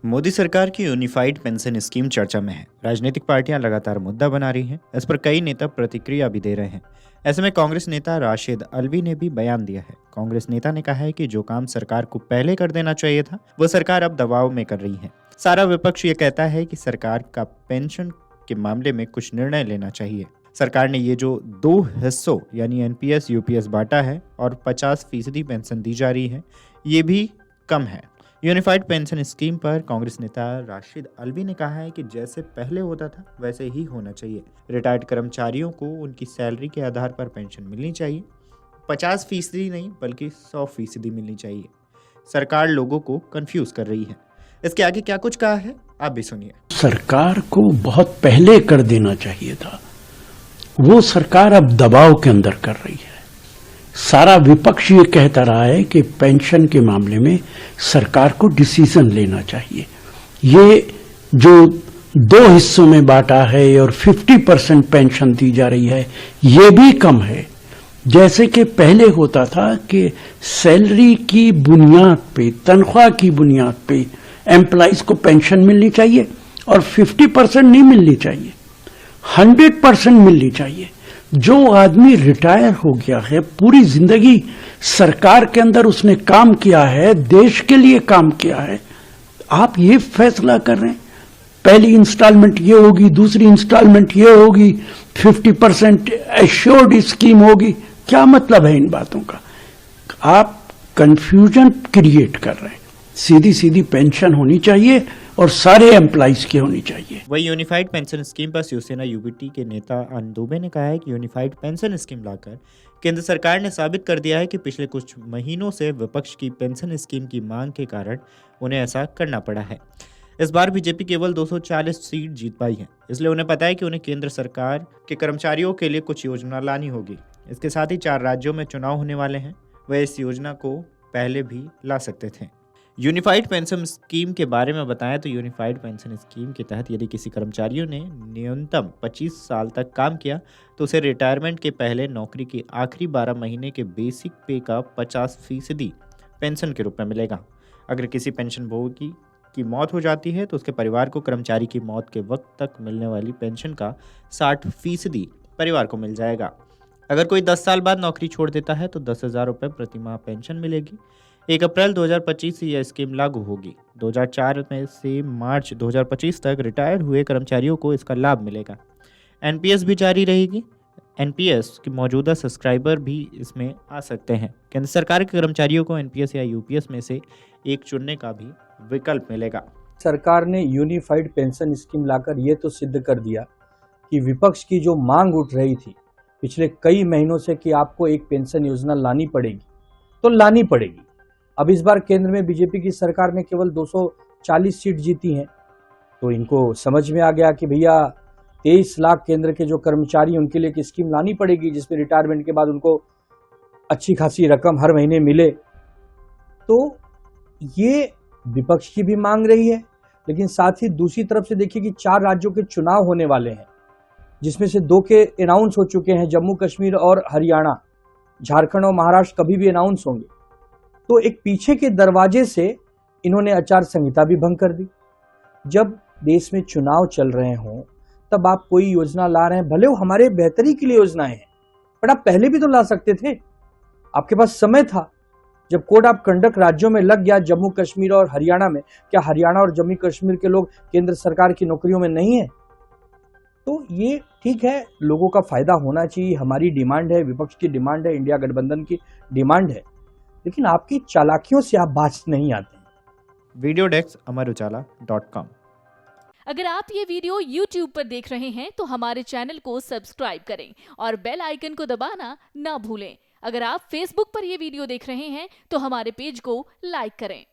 मोदी सरकार की unified pension scheme चर्चा में है। राजनीतिक पार्टियां लगातार मुद्दा बना रही हैं। इस पर कई नेता प्रतिक्रिया भी दे रहे हैं। ऐसे में कांग्रेस नेता राशिद अल्वी ने भी बयान दिया है। कांग्रेस नेता ने कहा है कि जो काम सरकार को पहले कर देना चाहिए था, वो सरकार अब दबाव में कर रही है। सारा विपक्ष ये कहता है कि सरकार का पेंशन के मामले में कुछ निर्णय लेना चाहिए। सरकार ने ये जो दो हिस्सों यानी एनपीएस यूपीएस बांटा है और 50% पेंशन दी जा रही है, ये भी कम है। यूनिफाइड पेंशन स्कीम पर कांग्रेस नेता राशिद अल्वी ने कहा है कि जैसे पहले होता था वैसे ही होना चाहिए। रिटायर्ड कर्मचारियों को उनकी सैलरी के आधार पर पेंशन मिलनी चाहिए। 50% नहीं बल्कि 100% मिलनी चाहिए। सरकार लोगों को कंफ्यूज कर रही है। इसके आगे क्या कुछ कहा है आप भी सुनिए। सरकार को बहुत पहले कर देना चाहिए था, वो सरकार अब दबाव के अंदर कर रही है। सारा विपक्ष ये कहता रहा है कि पेंशन के मामले में सरकार को डिसीजन लेना चाहिए। ये जो दो हिस्सों में बांटा है और 50% पेंशन दी जा रही है, ये भी कम है। जैसे कि पहले होता था कि सैलरी की बुनियाद पे, तनख्वाह की बुनियाद पे एम्प्लॉइज को पेंशन मिलनी चाहिए और 50% नहीं मिलनी चाहिए, 100% मिलनी चाहिए। जो आदमी रिटायर हो गया है, पूरी जिंदगी सरकार के अंदर उसने काम किया है, देश के लिए काम किया है, आप ये फैसला कर रहे हैं पहली इंस्टॉलमेंट ये होगी, दूसरी इंस्टॉलमेंट ये होगी, 50% एश्योर्ड स्कीम होगी। क्या मतलब है इन बातों का? आप कंफ्यूजन क्रिएट कर रहे हैं। सीधी सीधी पेंशन होनी चाहिए और सारे एम्प्लॉइज की होनी चाहिए। वही यूनिफाइड पेंशन स्कीम पर शिवसेना यूबीटी के नेता अनिल दुबे ने कहा है कि यूनिफाइड पेंशन स्कीम लाकर केंद्र सरकार ने साबित कर दिया है कि पिछले कुछ महीनों से विपक्ष की पेंशन स्कीम की मांग के कारण उन्हें ऐसा करना पड़ा है। इस बार बीजेपी केवल 240 सीट जीत पाई है, इसलिए उन्हें पता है कि उन्हें केंद्र सरकार के कर्मचारियों के लिए कुछ योजना लानी होगी। इसके साथ ही 4 राज्यों में चुनाव होने वाले हैं, वह इस योजना को पहले भी ला सकते थे। यूनिफाइड पेंशन स्कीम के बारे में बताएं तो यूनिफाइड पेंशन स्कीम के तहत यदि किसी कर्मचारियों ने न्यूनतम 25 साल तक काम किया तो उसे रिटायरमेंट के पहले नौकरी के आखिरी 12 महीने के बेसिक पे का 50% पेंशन के रूप में मिलेगा। अगर किसी पेंशन भोगी की मौत हो जाती है तो उसके परिवार को कर्मचारी की मौत के वक्त तक मिलने वाली पेंशन का 60% परिवार को मिल जाएगा। अगर कोई 10 साल बाद नौकरी छोड़ देता है तो 10,000 रुपये प्रति माह पेंशन मिलेगी। 1 अप्रैल 2025 से यह स्कीम लागू होगी। 2004 में से मार्च 2025 तक रिटायर हुए कर्मचारियों को इसका लाभ मिलेगा। एनपीएस भी जारी रहेगी। एनपीएस के मौजूदा सब्सक्राइबर भी इसमें आ सकते हैं। केंद्र सरकार के कर्मचारियों को एनपीएस या यूपीएस में से एक चुनने का भी विकल्प मिलेगा। सरकार ने यूनिफाइड पेंशन स्कीम लाकर ये तो सिद्ध कर दिया कि विपक्ष की जो मांग उठ रही थी पिछले कई महीनों से कि आपको एक पेंशन योजना लानी पड़ेगी, तो लानी पड़ेगी। अब इस बार केंद्र में बीजेपी की सरकार ने केवल 240 सीट जीती हैं, तो इनको समझ में आ गया कि भैया 23 लाख केंद्र के जो कर्मचारी उनके लिए एक स्कीम लानी पड़ेगी जिसमें रिटायरमेंट के बाद उनको अच्छी खासी रकम हर महीने मिले। तो ये विपक्ष की भी मांग रही है, लेकिन साथ ही दूसरी तरफ से देखिए कि 4 राज्यों के चुनाव होने वाले हैं, जिसमें से 2 के अनाउंस हो चुके हैं, जम्मू कश्मीर और हरियाणा। झारखंड और महाराष्ट्र कभी भी अनाउंस होंगे। तो एक पीछे के दरवाजे से इन्होंने आचार संहिता भी भंग कर दी। जब देश में चुनाव चल रहे हों तब आप कोई योजना ला रहे हैं, भले वो हमारे बेहतरी के लिए योजनाएं हैं, पर आप पहले भी तो ला सकते थे। आपके पास समय था। जब कोड ऑफ कंडक्ट राज्यों में लग गया, जम्मू कश्मीर और हरियाणा में, क्या हरियाणा और जम्मू कश्मीर के लोग केंद्र सरकार की नौकरियों में नहीं है? तो ये ठीक है, लोगों का फायदा होना चाहिए, हमारी डिमांड है, विपक्ष की डिमांड है, इंडिया गठबंधन की डिमांड है, लेकिन आपकी चालाकियों से आप बाज नहीं आते। Video desk Amar Ujala dot com. अगर आप ये वीडियो YouTube पर देख रहे हैं तो हमारे चैनल को सब्सक्राइब करें और बेल आइकन को दबाना ना भूलें। अगर आप Facebook पर ये वीडियो देख रहे हैं तो हमारे पेज को लाइक करें।